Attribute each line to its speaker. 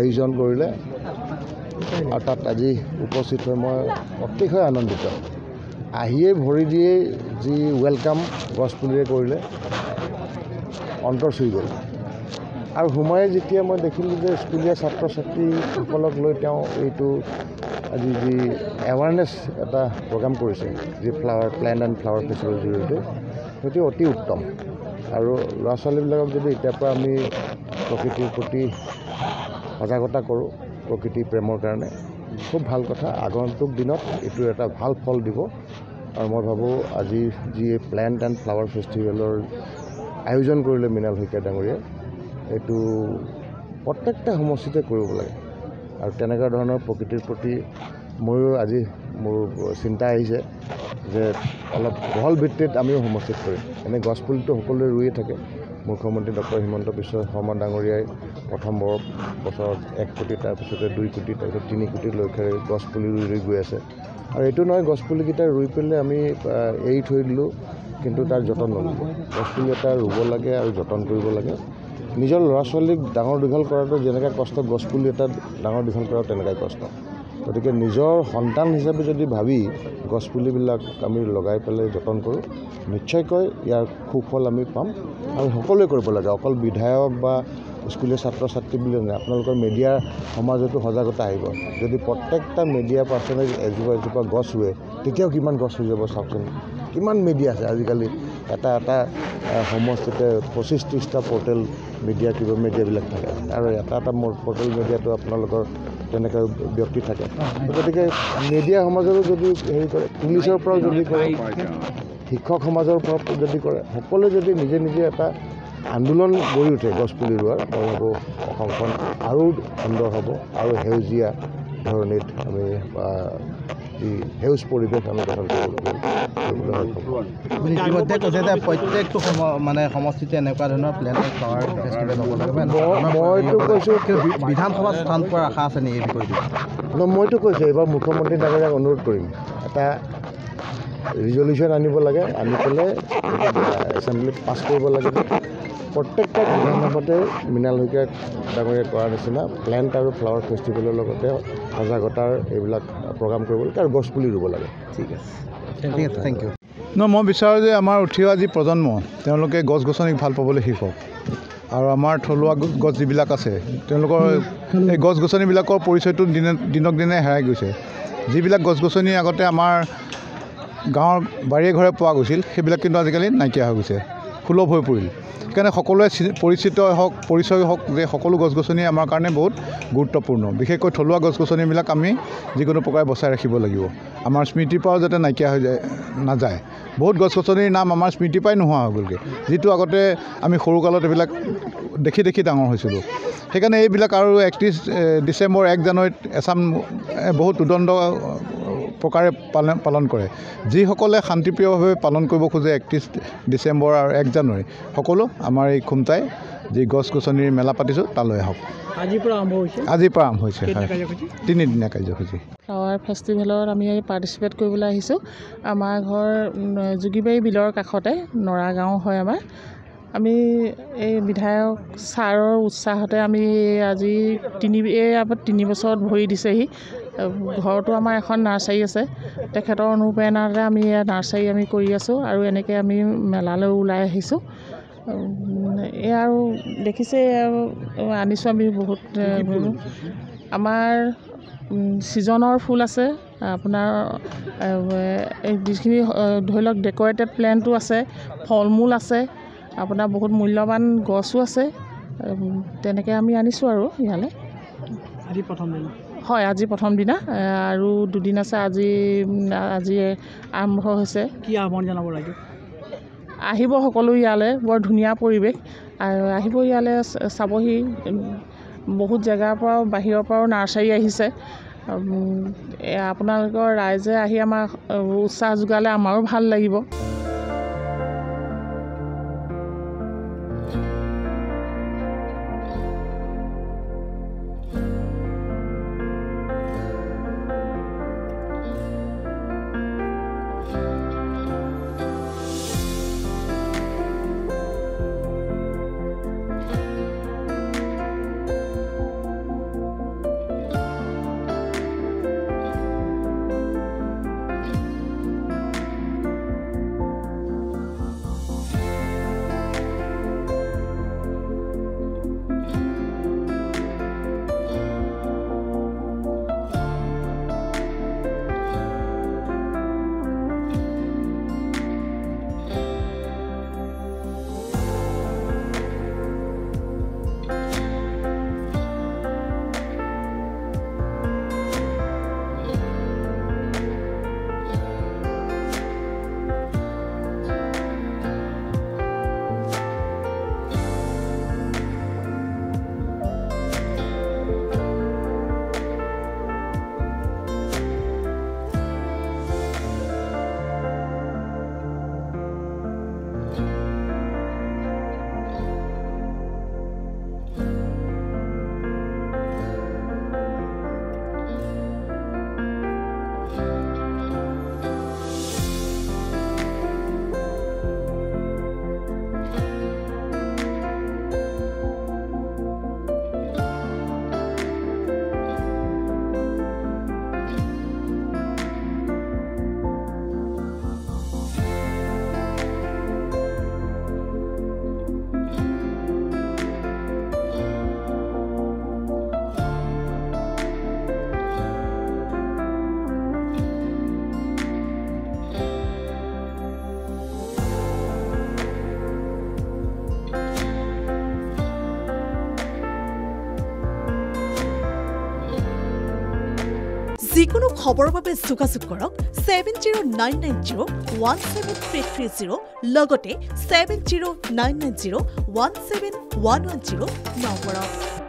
Speaker 1: আয়োজন কৰিলে আৰু তাত আজি উপস্থিত হৈ মই অতিশয় আনন্দিত আহিয়ে ভৰি দিয়ে যি ৱেলকাম গছপুলিৰে কৰিলে অন্তৰ চুই গ'ল আৰু সোমাই যেতিয়া মই দেখিলোঁ যে স্কুলীয়া ছাত্ৰ ছাত্ৰীসকলক লৈ তেওঁ এইটো আজি যি এৱাৰনেছ এটা প্ৰগ্ৰাম কৰিছে যি প্লেণ্ট এণ্ড ফ্লাৱাৰ ফেষ্টিভেলৰ জৰিয়তে সেইটো অতি উত্তম আৰু ল'ৰা ছোৱালীবিলাকক যদি এতিয়াৰ পৰা আমি প্ৰকৃতিৰ প্ৰতি সজাগতা কৰোঁ প্ৰকৃতি প্ৰেমৰ কাৰণে খুব ভাল কথা আগন্তুক দিনত এইটো এটা ভাল ফল দিব আৰু মই ভাবোঁ আজি যি প্লেণ্ট এণ্ড ফ্লাৱাৰ ফেষ্টিভেলৰ আয়োজন কৰিলে মৃণাল শইকীয়া ডাঙৰীয়াই এইটো প্ৰত্যেকটা সমষ্টিতে কৰিব লাগে আৰু তেনেকুৱা ধৰণৰ প্ৰকৃতিৰ প্ৰতি ময়ো আজি মোৰ চিন্তা আহিছে যে অলপ বহল ভিত্তিত আমিও সমষ্টিত কৰিম এনে গছপুলিটো সকলোৱে ৰুয়ে থাকে মুখ্যমন্ত্ৰী ডক্টৰ হিমন্ত বিশ্ব শৰ্মা ডাঙৰীয়াই প্ৰথম বছৰত 1 কোটি তাৰপিছতে 2 কোটি তাৰপিছত 3 কোটি লক্ষ্যৰে গছপুলি ৰুই গৈ আছে আৰু এইটো নহয় গছপুলিকেইটা ৰুই পেলাই আমি এৰি থৈ দিলোঁ কিন্তু তাৰ যতন নল'ব গছপুলি এটা ৰুব লাগে আৰু যতন কৰিব লাগে নিজৰ ল'ৰা ছোৱালীক ডাঙৰ দীঘল কৰাটো যেনেকৈ কষ্ট গছপুলি এটা ডাঙৰ দীঘল কৰাটো তেনেকুৱাই কষ্ট গতিকে নিজৰ সন্তান হিচাপে যদি ভাবি গছপুলিবিলাক আমি লগাই পেলাই যতন কৰোঁ নিশ্চয়কৈ ইয়াৰ সুফল আমি পাম আৰু সকলোৱে কৰিব লাগে অকল বিধায়ক বা স্কুলীয়া ছাত্ৰ ছাত্ৰী বুলি নহয় আপোনালোকৰ মিডিয়া সমাজতো সজাগতা আহিব যদি প্ৰত্যেকটা মিডিয়া পাৰ্চনে এজোপা গছ ৰুৱে তেতিয়াও কিমান গছ হৈ যাব চাওকচোন কিমান মিডিয়া আছে আজিকালি এটা সমষ্টিতে 25-30টা পৰ্টেল মিডিয়া কিবা মিডিয়াবিলাক থাকে আৰু এটা পৰ্টেল মিডিয়াটো আপোনালোকৰ তেনেকৈ ব্যক্তি থাকে গতিকে মিডিয়া সমাজৰো যদি হেৰি কৰে পুলিচৰ পৰাও যদি কৰে শিক্ষক সমাজৰ পৰা যদি কৰে সকলোৱে যদি নিজে নিজে এটা আন্দোলন গঢ়ি উঠে গছপুলি ৰোৱাৰ মই ভাবোঁ অসমখন আৰু সুন্দৰ হ'ব আৰু সেউজীয়া ধৰণিত আমি যি সেউজ পৰিৱেশ আমি গঠন কৰিবলৈ
Speaker 2: ইতিমধ্যে কৈছে যে প্ৰত্যেকটো মানে সমষ্টিতে এনেকুৱা ধৰণৰ প্লেণ্ট এণ্ড ফ্লাৱাৰ ফেষ্টিভেল হ'ব লাগে
Speaker 1: মইতো কৈছোঁ
Speaker 2: বিধানসভাত স্থান পোৱাৰ আশা আছে নেকি এই বিষয়টো
Speaker 1: মইতো কৈছোঁ এইবাৰ মুখ্যমন্ত্ৰী ডাঙৰীয়াক অনুৰোধ কৰিম এটা ৰিজলিউশ্যন আনিব লাগে আনি পেলাই এছেম্বলিত পাছ কৰিব লাগে প্ৰত্যেকটা বিধানসভাতে মৃণাল শইকীয়া ডাঙৰীয়াই কৰাৰ নিচিনা প্লেণ্ট আৰু ফ্লাৱাৰ ফেষ্টিভেলৰ লগতে সজাগতাৰ এইবিলাক প্ৰগ্ৰাম কৰিব লাগে আৰু গছপুলি ৰুব লাগে
Speaker 2: ঠিক আছে থেংক ইউ
Speaker 3: মই বিচাৰোঁ যে আমাৰ উঠি অহা যি প্ৰজন্ম তেওঁলোকে গছ গছনিক ভাল পাবলৈ শিকক আৰু আমাৰ থলুৱা গছ যিবিলাক আছে তেওঁলোকৰ এই গছ গছনিবিলাকৰ পৰিচয়টো দিনক দিনে হেৰাই গৈছে যিবিলাক গছ গছনি আগতে আমাৰ গাঁৱৰ বাৰীয়ে ঘৰে পোৱা গৈছিল সেইবিলাক কিন্তু আজিকালি নাইকিয়া হৈ গৈছে সুলভ হৈ পৰিল সেইকাৰণে সকলোৱে পৰিচয় হওক যে সকলো গছ গছনি আমাৰ কাৰণে বহুত গুৰুত্বপূৰ্ণ বিশেষকৈ থলুৱা গছ গছনিবিলাক আমি যিকোনো প্ৰকাৰে বচাই ৰাখিব লাগিব আমাৰ স্মৃতিৰ পৰাও যাতে নাইকিয়া হৈ নাযায় বহুত গছ গছনিৰ নাম আমাৰ স্মৃতিৰ পৰাই নোহোৱা হৈ গ'লগৈ যিটো আগতে আমি সৰুকালত এইবিলাক দেখি ডাঙৰ হৈছিলোঁ সেইকাৰণে এইবিলাক আৰু 31 ডিচেম্বৰ 1 জানুৱাৰীত এছাম বহুত উদণ্ড প্ৰকাৰে পালন কৰে যিসকলে শান্তিপ্ৰিয়ভাৱে পালন কৰিব খোজে 31 ডিচেম্বৰ আৰু 1 জানুৱাৰী সকলো আমাৰ এই খুমটাই যি গছ গছনিৰ মেলা পাতিছোঁ তালৈ আহক আজিৰ পৰা আৰম্ভ হৈছে 3দিনীয়া কাৰ্যসূচী
Speaker 4: ফ্লাৱাৰ ফেষ্টিভেলত আমি পাৰ্টিচিপেট কৰিবলৈ আহিছোঁ আমাৰ ঘৰ যোগীবাৰী বিলৰ কাষতে নৰা গাঁও হয় আমাৰ আমি এই বিধায়ক ছাৰৰ উৎসাহতে আমি আজি 3 বছৰত ভৰি দিছেহি ঘৰতো আমাৰ এখন নাৰ্চাৰী আছে তেখেতৰ অনুপ্ৰেৰণাতে আমি নাৰ্চাৰী আমি কৰি আছোঁ আৰু এনেকৈ আমি মেলালৈ ওলাই আহিছোঁ এই আৰু দেখিছে আনিছোঁ আমি বহুত আমাৰ ছিজনৰ ফুল আছে আপোনাৰ যিখিনি ধৰি লওক ডেক'ৰেটেড প্লেণ্টো আছে ফল মূল আছে আপোনাৰ বহুত মূল্যৱান গছো আছে তেনেকৈ আমি আনিছোঁ আৰু ইয়ালৈ হয় আজি প্ৰথম দিনা আৰু 2 দিন আছে আজি আৰম্ভ হৈছে
Speaker 2: কি আহ্বান জনাব লাগে
Speaker 4: আহিব সকলো ইয়ালৈ বৰ ধুনীয়া পৰিৱেশ আৰু আহিব ইয়ালৈ চাবহি বহুত জেগাৰ পৰাও বাহিৰৰ পৰাও নাৰ্চাৰী আহিছে আপোনালোকৰ ৰাইজে আহি আমাক উৎসাহ যোগালে আমাৰো ভাল লাগিব
Speaker 5: যিকোনো খবৰৰ বাবে যোগাযোগ কৰক 7099017330 লগতে 7099017110 নম্বৰত।